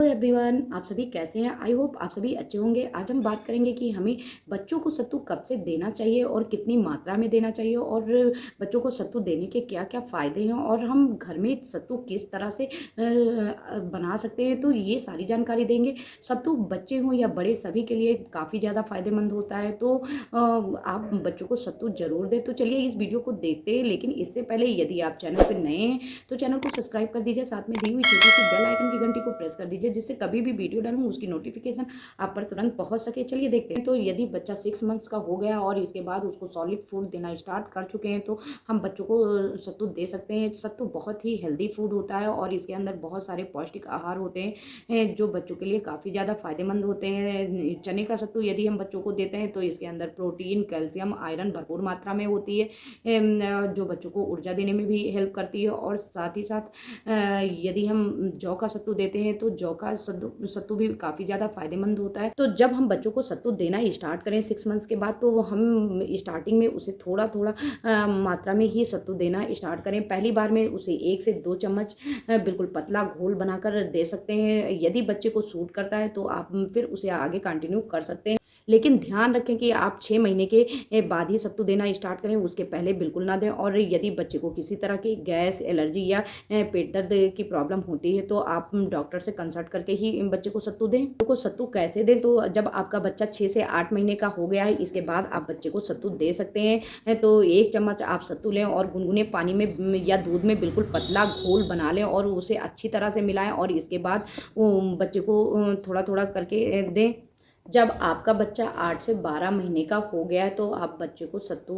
Hello everyone, आप सभी कैसे हैं? आई होप आप सभी अच्छे होंगे। आज हम बात करेंगे कि हमें बच्चों को सत्तू कब से देना चाहिए और कितनी मात्रा में देना चाहिए और बच्चों को सत्तू देने के क्या-क्या फ़ायदे हैं और हम घर में सत्तू किस तरह से बना सकते हैं, तो ये सारी जानकारी देंगे। सत्तू बच्चे हों या बड़े सभी के लिए काफ़ी ज़्यादा फ़ायदेमंद होता है, तो आप बच्चों को सत्तू ज़रूर दें। तो चलिए इस वीडियो को देखते हैं, लेकिन इससे पहले यदि आप चैनल पे नए हैं तो चैनल को सब्सक्राइब कर दीजिए, साथ में दी हुई छोटी-सी बेल आइकन की घंटी को प्रेस कर दीजिए, जिससे कभी भी वीडियो डालूँ उसकी नोटिफ़िकेशन आप पर तुरंत पहुँच सके। चलिए देखते हैं, तो यदि बच्चा 6 मंथ्स का हो गया और इसके बाद उसको सॉलिड फूड देना स्टार्ट कर चुके हैं, तो हम बच्चों को सत्तू दे सकते हैं। सत्तू बहुत ही हेल्दी फूड होता है और इसके अंदर बहुत सारे पौष्टिक आहार होते हैं जो बच्चों के लिए काफ़ी ज़्यादा फ़ायदेमंद होते हैं। चने का सत्तू यदि हम बच्चों को देते हैं, तो इसके अंदर प्रोटीन, कैल्शियम, आयरन भरपूर मात्रा में होती है, जो बच्चों को ऊर्जा देने में भी हेल्प करती है। और साथ ही साथ यदि हम जौ का सत्तू देते हैं, तो जौ का सत्तू सत्तू भी काफ़ी ज़्यादा फ़ायदेमंद होता है। तो जब हम बच्चों को सत्तू देना स्टार्ट करें 6 मंथ्स के बाद, तो हम स्टार्टिंग में उसे थोड़ा-थोड़ा मात्रा में ही सत्तू देना स्टार्ट करें। पहली बार में उसे 1 से 2 चम्मच बिल्कुल पतला घोल बनाकर दे सकते हैं। यदि बच्चे को सूट करता है, तो आप फिर उसे आगे कंटिन्यू कर सकते हैं। लेकिन ध्यान रखें कि आप 6 महीने के बाद ही सत्तू देना स्टार्ट करें, उसके पहले बिल्कुल ना दें। और यदि बच्चे को किसी तरह की गैस, एलर्जी या पेट दर्द की प्रॉब्लम होती है, तो आप डॉक्टर से कंसल्ट करके ही बच्चे को सत्तू दें। बच्चों को सत्तू कैसे दें? तो जब आपका बच्चा 6 से 8 महीने का हो गया है, इसके बाद आप बच्चे को सत्तू दे सकते हैं। तो 1 चम्मच आप सत्तू लें और गुनगुने पानी में या दूध में बिल्कुल पतला घोल बना लें और उसे अच्छी तरह से मिलाएँ और इसके बाद वो बच्चे को थोड़ा-थोड़ा करके दें। जब आपका बच्चा 8 से 12 महीने का हो गया है, तो आप बच्चे को सत्तू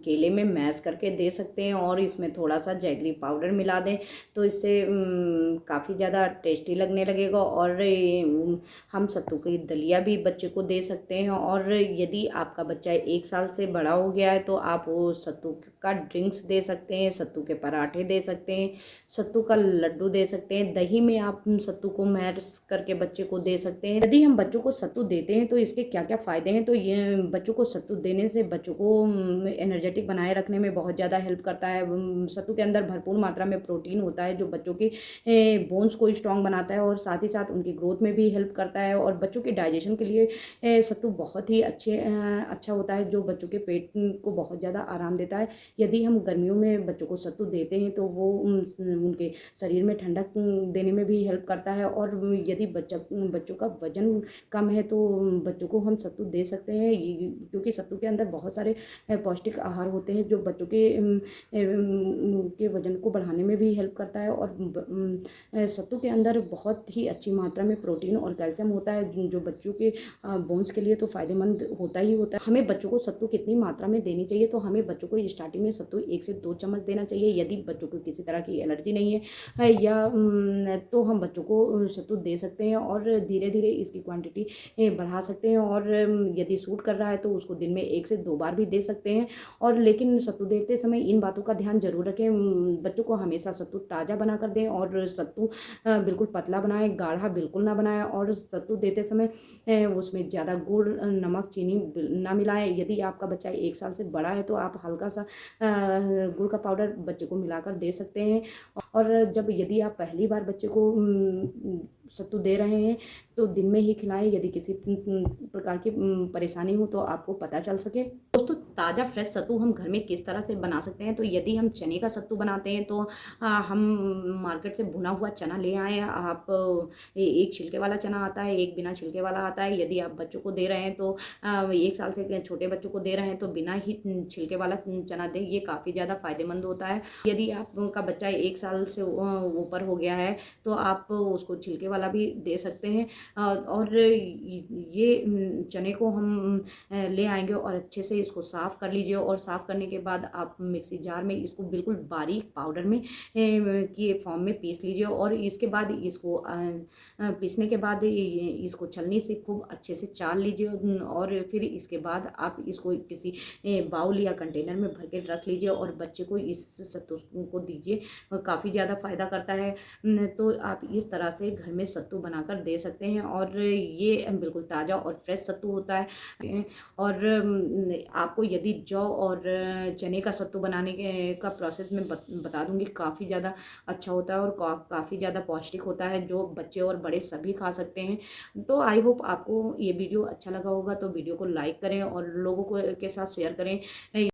केले में मैश करके दे सकते हैं और इसमें थोड़ा-सा जैगरी पाउडर मिला दें, तो इससे काफ़ी ज़्यादा टेस्टी लगने लगेगा। और हम सत्तू की दलिया भी बच्चे को दे सकते हैं। और यदि आपका बच्चा 1 साल से बड़ा हो गया है, तो आप वो सत्तू का ड्रिंक्स दे सकते हैं, सत्तू के पराठे दे सकते हैं, सत्तू का लड्डू दे सकते हैं, दही में आप सत्तू को मैश करके बच्चे को दे सकते हैं। यदि हम बच्चों को सत्तू देते हैं, तो इसके क्या-क्या फ़ायदे हैं? तो ये बच्चों को सत्तू देने से बच्चों को एनर्जेटिक बनाए रखने में बहुत ज़्यादा हेल्प करता है। सत्तू के अंदर भरपूर मात्रा में प्रोटीन होता है, जो बच्चों के बोन्स को स्ट्रॉन्ग बनाता है और साथ ही साथ उनकी ग्रोथ में भी हेल्प करता है। और बच्चों के डाइजेशन के लिए सत्तू बहुत ही अच्छा होता है, जो बच्चों के पेट को बहुत ज़्यादा आराम देता है। यदि हम गर्मियों में बच्चों को सत्तू देते हैं, तो वो उनके शरीर में ठंडक देने में भी हेल्प करता है। और यदि बच्चों का वज़न कम है, तो बच्चों को हम सत्तू दे सकते हैं, क्योंकि सत्तू के अंदर बहुत सारे पौष्टिक आहार होते हैं, जो बच्चों के वज़न को बढ़ाने में भी हेल्प करता है। और सत्तू के अंदर बहुत ही अच्छी मात्रा में प्रोटीन और कैल्शियम होता है, जो बच्चों के बोन्स के लिए तो फ़ायदेमंद होता ही होता है। हमें बच्चों को सत्तू कितनी मात्रा में देनी चाहिए? तो हमें बच्चों को स्टार्टिंग में सत्तू 1 से 2 चम्मच देना चाहिए। यदि बच्चों को किसी तरह की एलर्जी नहीं है या तो हम बच्चों को सत्तू दे सकते हैं और धीरे-धीरे इसकी क्वांटिटी बढ़ा सकते हैं। और यदि सूट कर रहा है, तो उसको दिन में 1 से 2 बार भी दे सकते हैं। और लेकिन सत्तू देते समय इन बातों का ध्यान ज़रूर रखें, बच्चों को हमेशा सत्तू ताज़ा बनाकर दें और सत्तू बिल्कुल पतला बनाएँ, गाढ़ा बिल्कुल ना बनाएँ। और सत्तू देते समय उसमें ज़्यादा गुड़, नमक, चीनी ना मिलाएँ। यदि आपका बच्चा 1 साल से बड़ा है, तो आप हल्का-सा गुड़ का पाउडर बच्चे को मिलाकर दे सकते हैं। और यदि आप पहली बार बच्चे को सत्तू दे रहे हैं, तो दिन में ही खिलाएँ, यदि किसी प्रकार की परेशानी हो तो आपको पता चल सके। दोस्तों, ताज़ा फ्रेश सत्तू हम घर में किस तरह से बना सकते हैं? तो यदि हम चने का सत्तू बनाते हैं, तो हम मार्केट से भुना हुआ चना ले आएँ। आप एक छिलके वाला चना आता है, एक बिना छिलके वाला आता है। यदि आप बच्चों को दे रहे हैं, तो 1 साल से छोटे बच्चों को दे रहे हैं, तो बिना ही छिलके वाला चना दें, ये काफ़ी ज़्यादा फ़ायदेमंद होता है। यदि आपका बच्चा 1 साल से ऊपर हो गया है, तो आप उसको छिलके वाला भी दे सकते हैं। और ये चने को हम ले आएँगे और अच्छे से इसको साफ़ कर लीजिए। और साफ़ करने के बाद आप मिक्सी जार में इसको बिल्कुल बारीक पाउडर में के फॉर्म में पीस लीजिए। और इसके बाद इसको पीसने के बाद इसको छलनी से खूब अच्छे से चाल लीजिए। और फिर इसके बाद आप इसको किसी बाउल या कंटेनर में भर के रख लीजिए और बच्चे को इस सत्तू को दीजिए, काफ़ी ज़्यादा फ़ायदा करता है। तो आप इस तरह से घर में सत्तू बनाकर दे सकते हैं और ये बिल्कुल ताज़ा और फ्रेश सत्तू होता है। और आपको यदि जौ और चने का सत्तू बनाने के का प्रोसेस मैं बता दूँगी, काफ़ी ज़्यादा अच्छा होता है और काफ़ी ज़्यादा पौष्टिक होता है, जो बच्चे और बड़े सभी खा सकते हैं। तो आई होप आपको ये वीडियो अच्छा लगा होगा, तो वीडियो को लाइक करें और लोगों को के साथ शेयर करें।